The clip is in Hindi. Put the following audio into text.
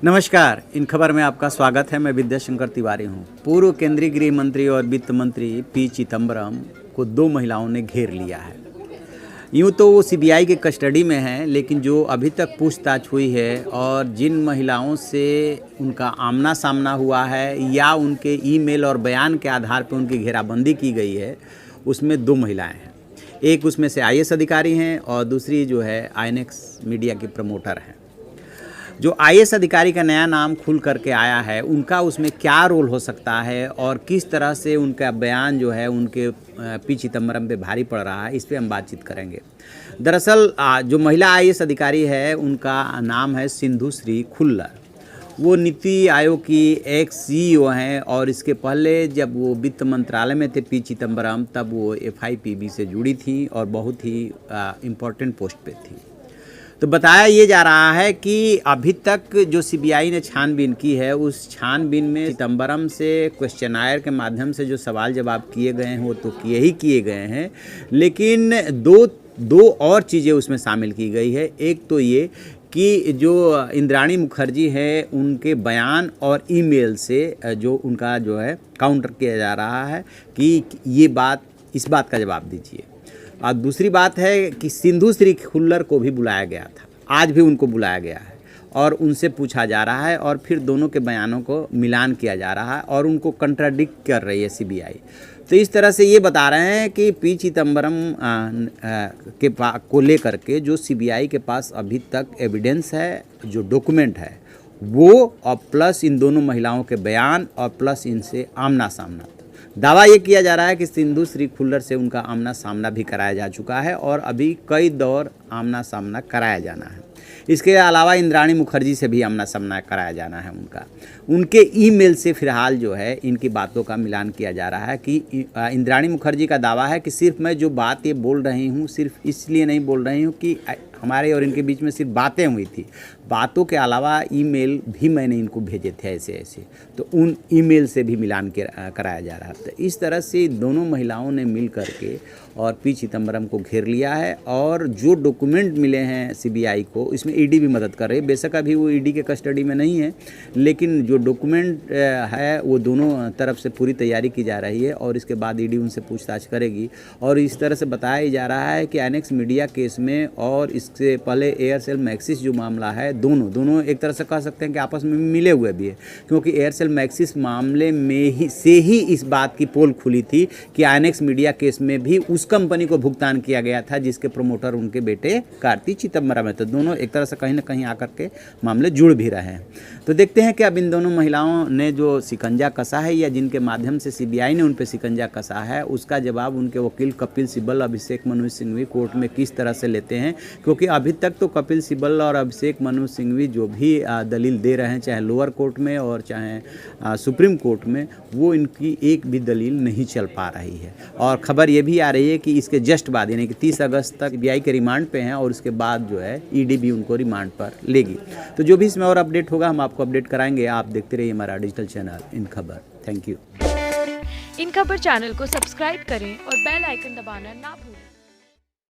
नमस्कार, इन खबर में आपका स्वागत है। मैं विद्याशंकर तिवारी हूं। पूर्व केंद्रीय गृह मंत्री और वित्त मंत्री पी चिदम्बरम को दो महिलाओं ने घेर लिया है। यूं तो वो सीबीआई के कस्टडी में हैं, लेकिन जो अभी तक पूछताछ हुई है और जिन महिलाओं से उनका आमना सामना हुआ है या उनके ईमेल और बयान के आधार पर उनकी घेराबंदी की गई है, उसमें दो महिलाएं हैं। एक उसमें से आईएएस अधिकारी हैं और दूसरी जो है आईएनएक्स मीडिया की प्रमोटर हैं। जो आईएएस अधिकारी का नया नाम खुल करके आया है, उनका उसमें क्या रोल हो सकता है और किस तरह से उनका बयान जो है उनके पी चिदम्बरम पे भारी पड़ रहा है, इस पे हम बातचीत करेंगे। दरअसल जो महिला आईएएस अधिकारी है, उनका नाम है सिंधु श्री खुल्लर। वो नीति आयोग की एक सीईओ हैं और इसके पहले जब वो वित्त मंत्रालय में थे पी चिदम्बरम, तब वो एफआईपीबी से जुड़ी थी और बहुत ही इम्पोर्टेंट पोस्ट पे थी। तो बताया ये जा रहा है कि अभी तक जो सीबीआई ने छानबीन की है, उस छानबीन में चिदम्बरम से क्वेश्चनायर के माध्यम से जो सवाल जवाब किए गए हैं वो तो किए गए हैं, लेकिन दो और चीज़ें उसमें शामिल की गई है। एक तो ये कि जो इंद्राणी मुखर्जी है, उनके बयान और ईमेल से जो उनका जो है काउंटर किया जा रहा है कि इस बात का जवाब दीजिए। और दूसरी बात है कि सिंधु श्री खुल्लर को भी बुलाया गया था, आज भी उनको बुलाया गया है और उनसे पूछा जा रहा है और फिर दोनों के बयानों को मिलान किया जा रहा है और उनको कंट्राडिक्ट कर रही है सीबीआई। तो इस तरह से ये बता रहे हैं कि पी चिदम्बरम को लेकर के जो सीबीआई के पास अभी तक एविडेंस है, जो डॉक्यूमेंट है वो, और प्लस इन दोनों महिलाओं के बयान और प्लस इनसे आमना सामना। दावा ये किया जा रहा है कि सिंधु श्री खुल्लर से उनका आमना सामना भी कराया जा चुका है और अभी कई दौर आमना सामना कराया जाना है। इसके अलावा इंद्राणी मुखर्जी से भी आमना सामना कराया जाना है। उनके ईमेल से फिलहाल जो है इनकी बातों का मिलान किया जा रहा है कि इंद्राणी मुखर्जी का दावा है कि सिर्फ मैं जो बात ये बोल रही हूँ, सिर्फ इसलिए नहीं बोल रही हूँ कि हमारे और इनके बीच में सिर्फ बातें हुई थी, बातों के अलावा ईमेल भी मैंने इनको भेजे थे ऐसे, तो उन ईमेल से भी मिलान कराया जा रहा था। इस तरह से दोनों महिलाओं ने मिल करके और पी चिदम्बरम को घेर लिया है और जो डॉक्यूमेंट मिले हैं सीबीआई को, इसमें ईडी भी मदद कर रही है। बेशक अभी वो ईडी के कस्टडी में नहीं है, लेकिन जो डॉक्यूमेंट है वो दोनों तरफ से पूरी तैयारी की जा रही है और इसके बाद ईडी उनसे पूछताछ करेगी। और इस तरह से बताया जा रहा है कि आईएनएक्स मीडिया केस में और इससे पहले एयरसेल मैक्सिस जो मामला है, दोनों एक तरह से कह सकते हैं कि आपस में मिले हुए भी है, क्योंकि एयरसेल मैक्सिस मामले में ही इस बात की पोल खुली थी कि आईएनएक्स मीडिया केस में भी उस कंपनी को भुगतान किया गया था जिसके प्रमोटर उनके बेटे कार्ति चिदम्बरम है। तो दोनों एक तरह से कहीं ना कहीं आकर के मामले जुड़ भी रहे हैं। तो देखते हैं कि अब इन दोनों महिलाओं ने जो शिकंजा कसा है या जिनके माध्यम से सीबीआई ने उन पर शिकंजा कसा है, उसका जवाब उनके वकील कपिल सिब्बल, अभिषेक मनु सिंघवी कोर्ट में किस तरह से लेते हैं। क्योंकि अभी तक तो कपिल सिब्बल और अभिषेक मनु सिंघवी जो भी दलील दे रहे हैं, चाहे लोअर कोर्ट में और चाहे सुप्रीम कोर्ट में, वो इनकी एक भी दलील नहीं चल पा रही है। और खबर ये भी आ रही है कि इसके जस्ट बाद यानी कि 30 अगस्त तक सीबीआई के रिमांड पे हैं और उसके बाद जो है ईडी भी उनको रिमांड पर लेगी। तो जो भी इसमें और अपडेट होगा हम आपको अपडेट कराएंगे। आप देखते रहिए हमारा डिजिटल चैनल इन खबर। Thank you. इन खबर चैनल को सब्सक्राइब करें और बेल आइकन दबाना ना भूलें।